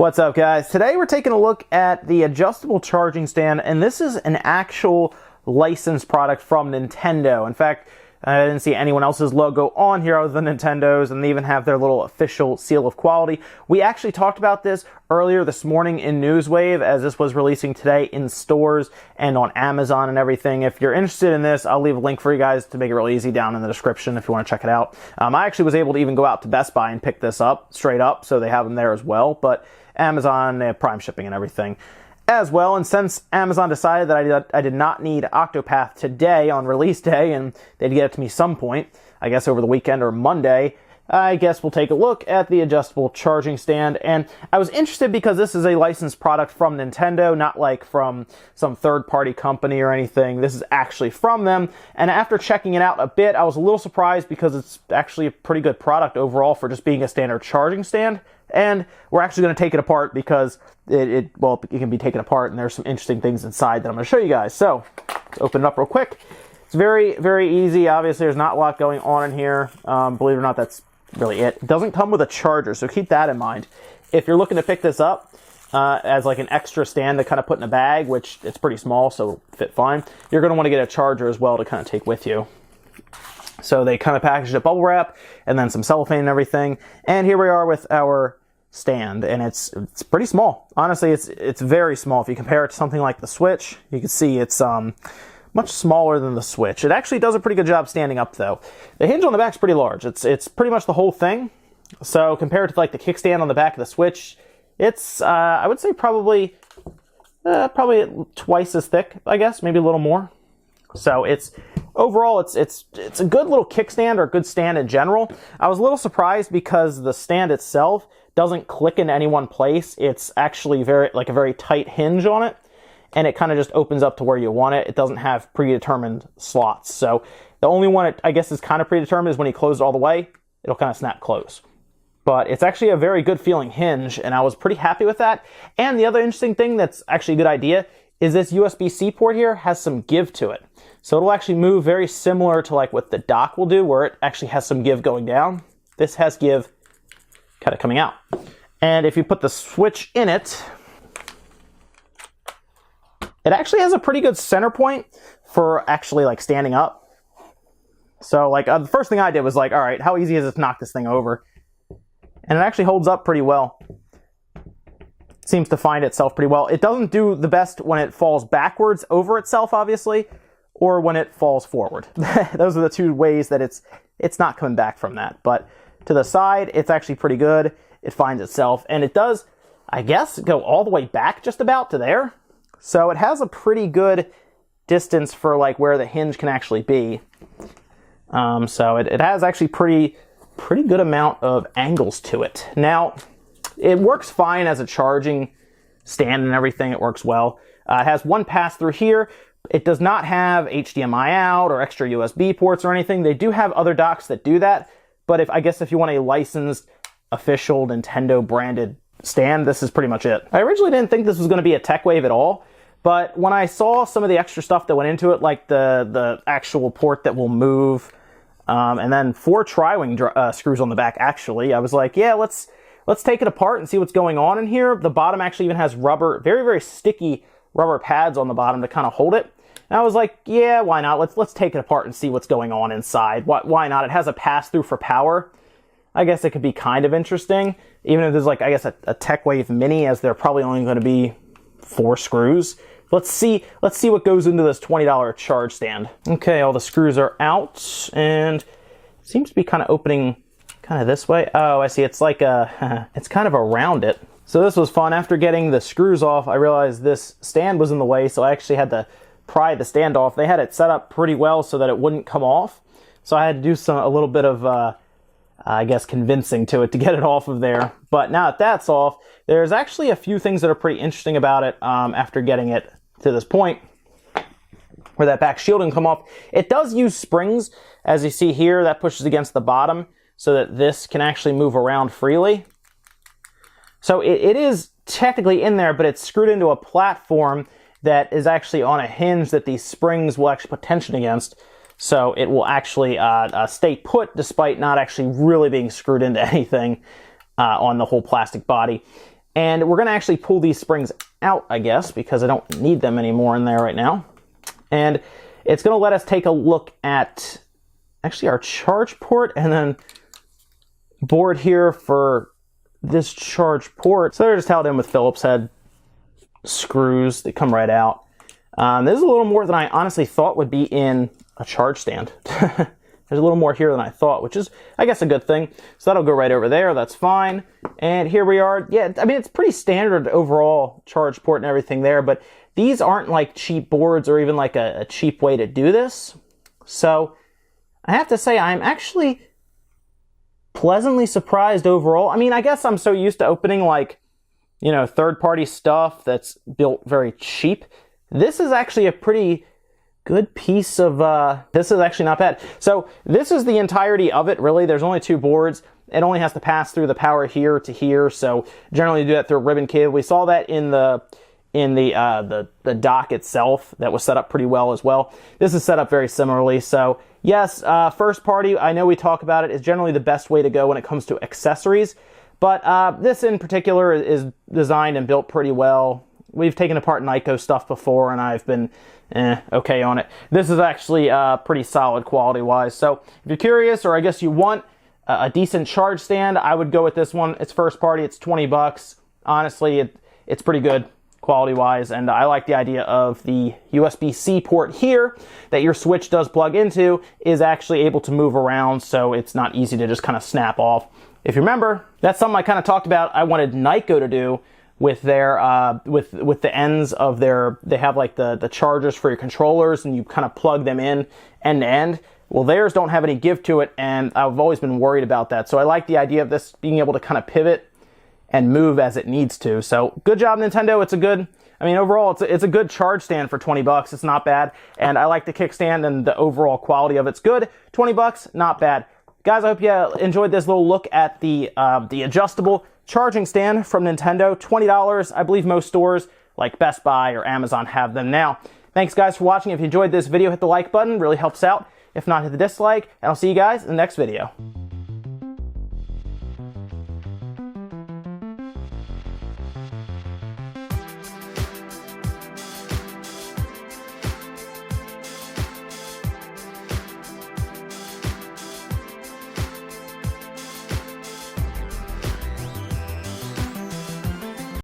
What's up, guys? Today we're taking a look at the adjustable charging stand, and this is an actual licensed product from Nintendo. In fact, I didn't see anyone else's logo on here other than Nintendo's, and they even have their little official seal of quality. We actually talked about this earlier this morning in Newswave, as this was releasing today in stores and on Amazon and everything. If you're interested in this, I'll leave a link for you guys to make it real easy down in the description if you want to check it out. I actually was able to even go out to Best Buy and pick this up straight up, so they have them there as well, but Amazon, they have Prime shipping and everything as well. And since Amazon decided that I did not need Octopath today on release day, and they'd get it to me some point, I guess over the weekend or Monday, I guess we'll take a look at the adjustable charging stand. And I was interested because this is a licensed product from Nintendo, not like from some third-party company or anything. This is actually from them. And after checking it out a bit, I was a little surprised because it's actually a pretty good product overall for just being a standard charging stand. And we're actually going to take it apart because it can be taken apart, and there's some interesting things inside that I'm going to show you guys. So let's open it up real quick. It's very, very easy. Obviously, there's not a lot going on in here. Believe it or not, that's really it. It doesn't come with a charger, so keep that in mind. If you're looking to pick this up as like an extra stand to kind of put in a bag, which it's pretty small, so it'll fit fine, you're going to want to get a charger as well to kind of take with you. So they kind of packaged it bubble wrap and then some cellophane and everything. And here we are with our stand, and it's pretty small. Honestly, it's very small. If you compare it to something like the Switch, you can see it's much smaller than the Switch. It actually does a pretty good job standing up, though. The hinge on the back is pretty large. It's pretty much the whole thing. So compared to like the kickstand on the back of the Switch, it's I would say probably twice as thick, I guess, maybe a little more. So overall it's a good little kickstand, or a good stand in general. I was a little surprised because the stand itself doesn't click into any one place. It's actually a very tight hinge on it, and it kind of just opens up to where you want it. It doesn't have predetermined slots. So the only one it, I guess, is kind of predetermined is when you close it all the way, it'll kind of snap close. But it's actually a very good feeling hinge, and I was pretty happy with that. And the other interesting thing that's actually a good idea is this USB-C port here has some give to it. So it'll actually move very similar to like what the dock will do, where it actually has some give going down. This has give kind of coming out. And if you put the Switch in it, it actually has a pretty good center point for actually like standing up. So like the first thing I did was like, all right, how easy is it to knock this thing over? And it actually holds up pretty well. Seems to find itself pretty well. It doesn't do the best when it falls backwards over itself, obviously, or when it falls forward. Those are the two ways that it's not coming back from that. But to the side, it's actually pretty good. It finds itself, and it does, I guess, go all the way back just about to there. So it has a pretty good distance for like where the hinge can actually be. So it has actually pretty good amount of angles to it. Now, it works fine as a charging stand and everything. It works well. It has one pass through here. It does not have HDMI out or extra USB ports or anything. They do have other docks that do that, but I guess if you want a licensed, official Nintendo branded stand, this is pretty much it. I originally didn't think this was going to be a tech wave at all, but when I saw some of the extra stuff that went into it, like the actual port that will move, and then 4 tri-wing screws on the back, actually, I was like, yeah, let's take it apart and see what's going on in here. The bottom actually even has rubber, very, very sticky rubber pads on the bottom to kind of hold it. And I was like, yeah, why not? Let's take it apart and see what's going on inside. Why not? It has a pass-through for power. I guess it could be kind of interesting, even if there's like, I guess, a Tech Wave Mini, as they're probably only going to be 4 screws. Let's see what goes into this $20 charge stand. Okay, all the screws are out, and it seems to be kind of opening kind of this way. Oh, I see. It's like it's kind of around it. So this was fun. After getting the screws off, I realized this stand was in the way, so I actually had to pry the stand off. They had it set up pretty well so that it wouldn't come off. So I had to do a little bit of, I guess, convincing to it to get it off of there. But now that that's off, there's actually a few things that are pretty interesting about it after getting it to this point where that back shielding come off. It does use springs, as you see here, that pushes against the bottom so that this can actually move around freely. So it is technically in there, but it's screwed into a platform that is actually on a hinge that these springs will actually put tension against. So it will actually stay put despite not actually really being screwed into anything on the whole plastic body. And we're going to actually pull these springs out, I guess, because I don't need them anymore in there right now. And it's going to let us take a look at actually our charge port and then board here for this charge port. So they're just held in with Phillips head screws that come right out. This is a little more than I honestly thought would be in a charge stand. There's a little more here than I thought, which is, I guess, a good thing. So that'll go right over there. That's fine. And here we are. Yeah, I mean, it's pretty standard overall charge port and everything there, but these aren't like cheap boards or even like a cheap way to do this. So I have to say I'm actually pleasantly surprised overall. I mean, I guess I'm so used to opening like, you know, third-party stuff that's built very cheap. This is actually a pretty good piece of, this is actually not bad. So this is the entirety of it, really. There's only 2 boards. It only has to pass through the power here to here. So generally you do that through a ribbon cable. We saw that in the dock itself that was set up pretty well as well. This is set up very similarly. So yes, first party, I know we talk about it, is generally the best way to go when it comes to accessories. But this in particular is designed and built pretty well. We've taken apart Nyko stuff before, and I've been okay on it. This is actually pretty solid quality-wise. So if you're curious, or I guess you want a decent charge stand, I would go with this one. It's first party. It's 20 bucks. Honestly, it's pretty good quality-wise, and I like the idea of the USB-C port here that your Switch does plug into is actually able to move around, so it's not easy to just kind of snap off. If you remember, that's something I kind of talked about I wanted Nyko to do with their with the ends of their, they have like the chargers for your controllers, and you kind of plug them in end to end. Well, theirs don't have any give to it, and I've always been worried about that. So I like the idea of this being able to kind of pivot and move as it needs to. So good job, Nintendo. It's a good, I mean, overall, it's a good charge stand for 20 bucks. It's not bad, and I like the kickstand, and the overall quality of it's good. 20 bucks, not bad. Guys, I hope you enjoyed this little look at the adjustable charging stand from Nintendo. $20. I believe most stores like Best Buy or Amazon have them now. Thanks, guys, for watching. If you enjoyed this video, hit the like button. Really helps out. If not, hit the dislike, and I'll see you guys in the next video.